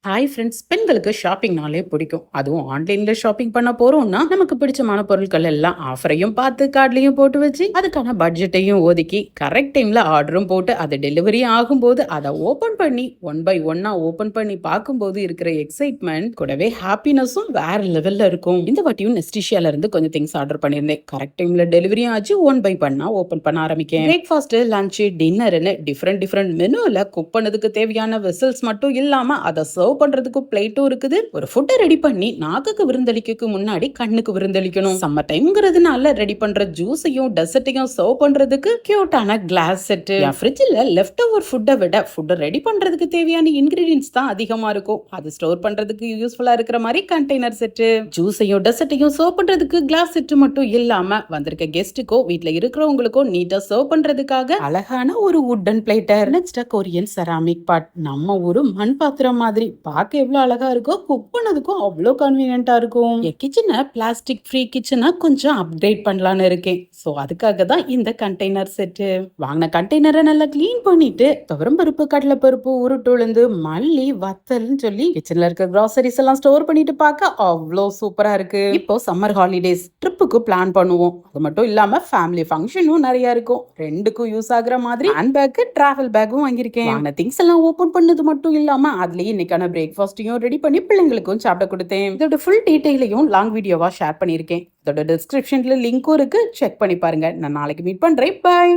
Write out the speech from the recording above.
Hi friends, பெண்களுக்கு ஷாப்பிங்னாலே பிடிக்கும். அதுவும் ஆன்லைன்ல ஷாப்பிங் பண்ண போறோம்னா நமக்கு பிடிச்சமான பொருட்கள் எல்லாம் ஆஃபரையும் பார்த்து கார்ட்லயும் போட்டு வச்சு அதுக்கான பட்ஜெட்டையும் ஒதுக்கி கரெக்ட் டைம்ல ஆர்டரும் போட்டு அது டெலிவரி ஆகும்போது அதை ஓபன் பண்ணி ஒன் பை ஒன்னா ஓபன் பண்ணி பார்க்கும்போது இருக்கிற எக்ஸைட்மெண்ட் கூடவே ஹாப்பினஸும் வேற லெவல்ல இருக்கும். இந்த வாட்டியும் நெஸ்டிஷியால இருந்து கொஞ்சம் திங்ஸ் ஆர்டர் பண்ணியிருந்தேன். கரெக்ட் டைம்ல டெலிவரி ஆச்சு. ஒன் பை பண்ணா ஓபன் பண்ண ஆரம்பிக்கேன். பிரேக்ஃபாஸ்ட், லஞ்ச், டின்னர்னு டிஃப்ரெண்ட் மெனுல குக் பண்ணதுக்கு தேவையான வெசல்ஸ் மட்டும் இல்லாம அதை சர்வ் பண்றதுக்கு பிளேட்டும் இருக்குது. ஒரு ஃபுட்டை ரெடி பண்ணி நாக்குக்கு விருந்தளிக்க முன்னாடி கண்ணுக்கு விருந்தளிக்கணும். சம்மர் டைம்ங்கிறதுனால ரெடி பண்ற ஜூஸையும் டெசர்ட்டையும் சர்வ் பண்றதுக்கு கியூட்டான கிளாஸ் செட். ஃப்ரிட்ஜ்ல லெஃப்ட் ஓவர் ஃபுட்டை விட ஃபுட்டை ரெடி பண்றதுக்கு தேவையான இன்கிரீடியன்ஸ் தான் அதிகமா இருக்கும். அது ஸ்டோர் பண்றதுக்கு யூஸ்ஃபுல்லா இருக்கிற மாதிரி கண்டெய்னர் செட். ஜூஸையும் டெசர்ட்டையும் சர்வ் பண்றதுக்கு கிளாஸ் செட் மட்டும் இல்லாம வந்திருக்க கெஸ்ட்டுக்கோ வீட்ல இருக்கிறவங்களுக்கோ நீட்டா சர்வ் பண்றதுக்காக அழகான ஒரு wooden platter. Next Korean ceramic pot. நம்ம ஒரு மண் பாத்திரம் மாதிரி பார்க்க எவ்வளவு அழகா இருக்கோ, குக் பண்ணதுக்கும் அவ்வளோ கன்வீனியன்ட்டா இருக்கும். என் கிச்சனை பிளாஸ்டிக் ஃப்ரீ கிச்சனா கொஞ்சம் அப்கிரேட் பண்ணலான்னு இருக்கேன். ஸோ அதுக்காக தான் இந்த கண்டெய்னர் செட்டு. வாங்கின கண்டெய்னரை நல்லா கிளீன் பண்ணிட்டு துவரம்பருப்பு, கடலைப்பருப்பு, உருட்டுளுந்து, மல்லி, வத்தல்னு சொல்லி கிச்சன்ல இருக்க கிராசரிஸ் எல்லாம் ஸ்டோர் பண்ணிட்டு பார்க்க அவ்வளோ சூப்பரா இருக்கு. இப்போ சம்மர் ஹாலிடேஸ் ட்ரிப்புக்கு பிளான் பண்ணுவோம். அது மட்டும் இல்லாம ஃபேமிலி ஃபங்க்ஷனும் நிறைய இருக்கும். ரெண்டுக்கும் யூஸ் ஆகுற மாதிரி ஹேண்ட் பேக், டிராவல் பேக்கும் வாங்கியிருக்கேன். வாங்கின திங்ஸ் எல்லாம் ஓபன் பண்ணது மட்டும் இல்லாம அதுலயே இன்னைக்கான பிரேக்ஃபாஸ்ட்டையும் ரெடி பண்ணி பிள்ளைங்களுக்கும் சாப்பிட கொடுத்தேன். இதோட ஃபுல் டீடைலையும் லாங் வீடியோவா ஷேர் பண்ணியிருக்கேன். இதோட டிஸ்கிரிப்ஷன்ல லிங்க்கும் இருக்கு, செக் பண்ணி பாருங்க. நான் நாளைக்கு மீட் பண்றேன். பை.